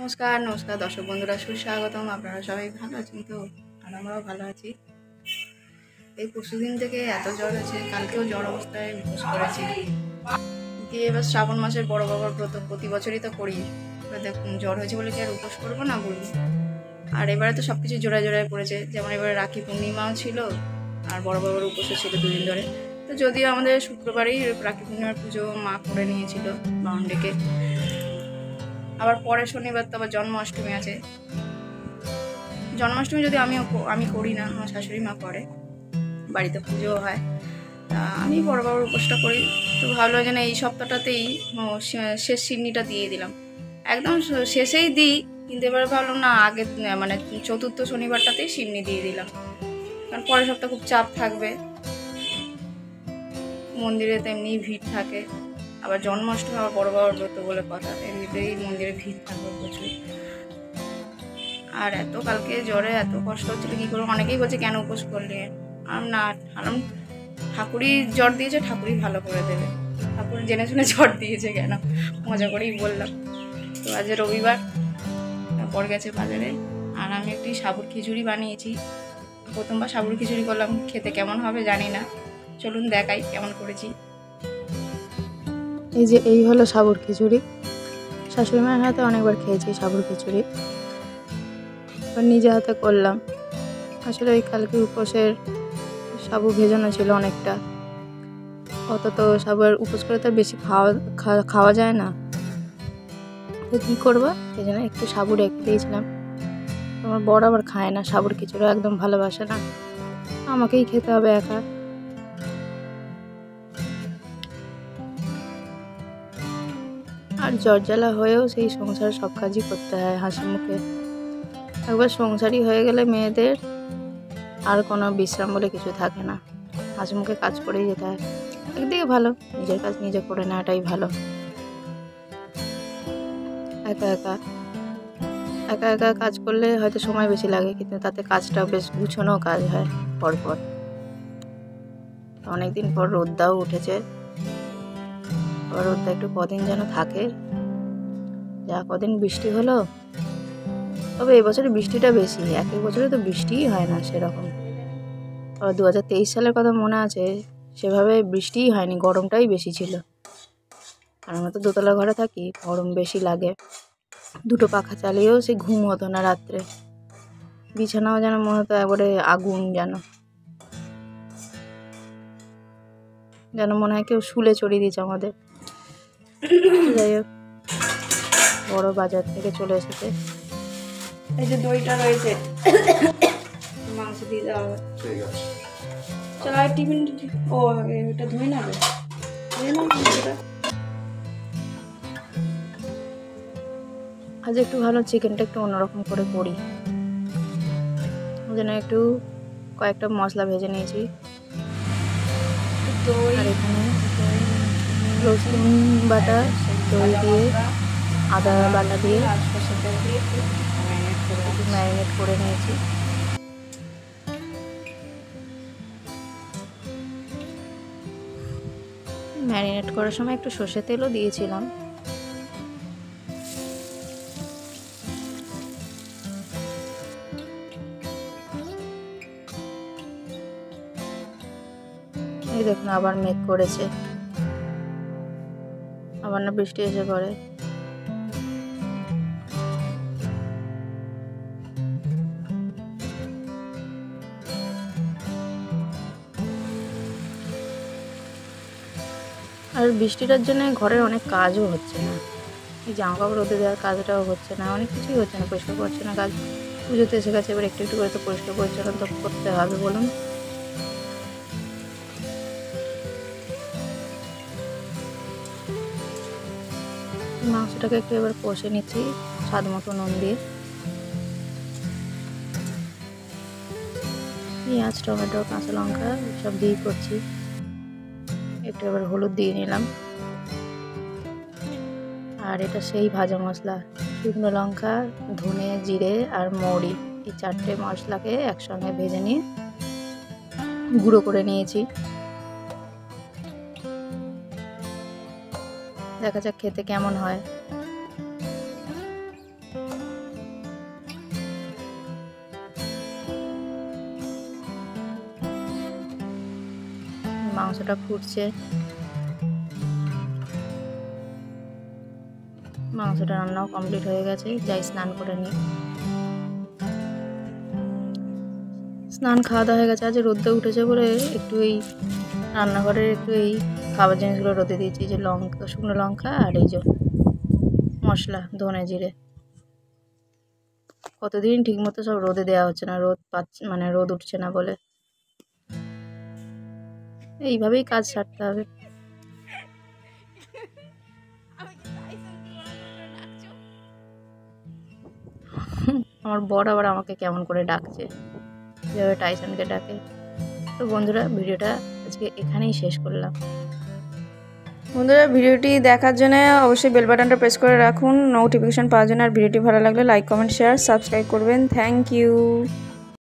নমস্কার নমস্কার দর্শক বন্ধুরা, সুস্বাগতম। আপনারা সবাই ভালো আছেন তো? আর আমরাও ভালো আছি। এই পরশুদিন থেকে এত জ্বর হয়েছে, কালকেও জ্বর অবস্থায় উপোস করেছি। দিয়ে এবার শ্রাবণ মাসের বড় বাবার ব্রত প্রতি বছরই তো করি। এবার দেখুন, জ্বর হয়েছে বলে কি আর উপোস করবো না বলুন? আর এবারে তো সব কিছু জোড়ায় জোড়ায় পড়েছে। যেমন এবারে রাখি পূর্ণিমাও ছিল, আর বড় বাবার উপোসও ছিল দুদিন ধরে। তো যদিও আমাদের শুক্রবারেই রাখি পূর্ণিমার পুজো মা করে নিয়েছিল বাউন ডেকে। আবার পরের শনিবার তো আবার জন্মাষ্টমী আছে। জন্মাষ্টমী যদি আমি করি না, আমার শাশুড়ি মা করে, বাড়িতে পুজোও হয়। আমি বড় বাবার উপোসটা করি। তো ভাবলাম যেন এই সপ্তাহটাতেই শেষ সিন্নিটা দিয়ে দিলাম। একদম শেষেই দিই, কিন্তু এবার ভাবলাম না, আগে মানে চতুর্থ শনিবারটাতেই সিন্নি দিয়ে দিলাম, কারণ পরের সপ্তাহ খুব চাপ থাকবে। মন্দিরে তো এমনি ভিড় থাকে, আবার জন্মাষ্টমী আবার বড় বাবার ব্রত বলে কথা, এমনিতেই মন্দিরে ভিড় থাকবে প্রচুর। আর এত কালকে জ্বরে এত কষ্ট হচ্ছিল, কী করবো। অনেকেই বলছে কেন উপোস করলে, না আরাম, ঠাকুরই জ্বর দিয়েছে, ঠাকুরই ভালো করে দেবে। ঠাকুর জেনে শুনে জ্বর দিয়েছে কেন, মজা করেই বললাম। তো আজ রবিবার, পর গেছে বাজারে, আর আমি একটি সাবুর খিচুড়ি বানিয়েছি। প্রথমবার সাবুর খিচুড়ি করলাম, খেতে কেমন হবে জানি না, চলুন দেখাই কেমন করেছি। এই হলো সাবুর খিচুড়ি। শাশুড়ি মায়ের হাতে অনেকবার খেয়েছি সাবুর খিচুড়ি, এবার নিজে হাতে করলাম। আসলে ওই কালকে উপোসের সাবু ভেজানো ছিল অনেকটা, অত তো সাবুর উপোস করে তো বেশি খাওয়া যায় না, তো কী করবো, সেই জন্য একটু সাবু রেখে দিয়েছিলাম। আমার বড় আবার খায় না সাবুর খিচুড়ি, একদম ভালোবাসে না, আমাকেই খেতে হবে একা। আর জ্বরজ্বালা হয়েও সেই সংসারে সব কাজই করতে হয় হাসি মুখে। একবার সংসারই হয়ে গেলে মেয়েদের আর কোনো বিশ্রাম বলে কিছু থাকে না, হাসি মুখে কাজ করেই যেতে হয়। একদিকে ভালো, নিজের কাজ নিজে করে নেওয়াটাই ভালো। একা একা একা একা কাজ করলে হয়তো সময় বেশি লাগে, কিন্তু তাতে কাজটাও বেশ গুছানো কাজ হয় পরপর। অনেকদিন পর রোদটাও উঠেছে, রোদটা একটু কদিন যেন থাকে, যা কদিন বৃষ্টি হলো। তবে এবছরে বৃষ্টিটা বেশি, এক বছরে তো বৃষ্টিই হয় না সেরকম। 2023 সালের কথা মনে আছে, সেভাবে বৃষ্টিই হয়নি, গরমটাই বেশি ছিল। আর আমরা তো দোতলা ঘরে থাকি, গরম বেশি লাগে। দুটো পাখা চালিয়েও সে ঘুম হতো না রাত্রে, বিছানাও যেন মনে হতো একবারে আগুন, যেন মনে হয় কেউ শুলে চড়িয়ে দিয়েছে আমাদের। যাই হোক, বড় বাজার থেকে চলে এসেছে। এই যে দইটা রয়েছে, মাংস দিয়ে দেওয়া হবে। চলো আর টিফিন, ও এটা ধুয়ে নেবে, আজ একটু ভালো চিকেনটা একটু অন্যরকম করে করি, ওই জন্য একটু কয়েকটা মশলা ভেজে নিয়েছি। আর এখানে রসুন বাটা, দই দিয়ে, আদা বাটা দিয়ে ম্যারিনেট করে নিয়েছি। ম্যারিনেট করার সময় একটু সর্ষের তেলও দিয়েছিলাম। এই দেখুন, আবার মেঘ করেছে, আবার না বৃষ্টি এসে পড়ে। আর বৃষ্টিটার জন্য ঘরের অনেক কাজও হচ্ছে না, এই জামা কাপড় রোদে দেওয়ার কাজটাও হচ্ছে না, অনেক কিছুই হচ্ছে না, পরিষ্কার করছে না কাজ। পুজোতে এসে গেছে, এবার একটু একটু করে তো পরিষ্কার পরিচ্ছন্ন তো করতে হবে বলুন। মাংসটাকে একটু এবার কষে নিচ্ছি স্বাদ মতো নুন দিয়ে। পেঁয়াজ, টমেটো, কাঁচা লঙ্কা সব দিয়ে করছি। একটু এবার হলুদ দিয়ে নিলাম। আর এটা সেই ভাজা মশলা, শুকনো লঙ্কা, ধনে, জিরে আর মৌরি, এই 4টে মশলাকে একসঙ্গে ভেজে নিয়ে গুঁড়ো করে নিয়েছি। দেখা যাক খেতে কেমন হয়। মাংসটা ফুটছে, মাংসটা রান্নাও কমপ্লিট হয়ে গেছে। যাই স্নান করে নিই। স্নান খাওয়া দাওয়া হয়ে গেছে। আজ রোদে উঠেছে বলে একটু এই রান্নাঘরের একটু এই খাবার জিনিসগুলো রোদে দিয়েছি, যে লঙ্কা, শুকনো লঙ্কা আর এই যে মশলা, ধনে জিরে। কতদিন ঠিক মতো সব রোদে দেওয়া হচ্ছে না, রোদ পাচ্ছে মানে রোদ উঠছে না বলে। এইভাবেই কাজ সারতে হবে। আমার বর আবার আমাকে কেমন করে ডাকছে, যেভাবে টাইসনকে ডাকে। তো বন্ধুরা, ভিডিওটা আজকে এখানেই শেষ করলাম। বন্ধুরা, ভিডিওটি দেখার জন্য অবশ্যই বেল বাটনটা প্রেস করে রাখুন নোটিফিকেশন পাওয়ার জন্য। আর ভিডিওটি ভালো লাগলে লাইক, কমেন্ট, শেয়ার, সাবস্ক্রাইব করবেন। Thank you.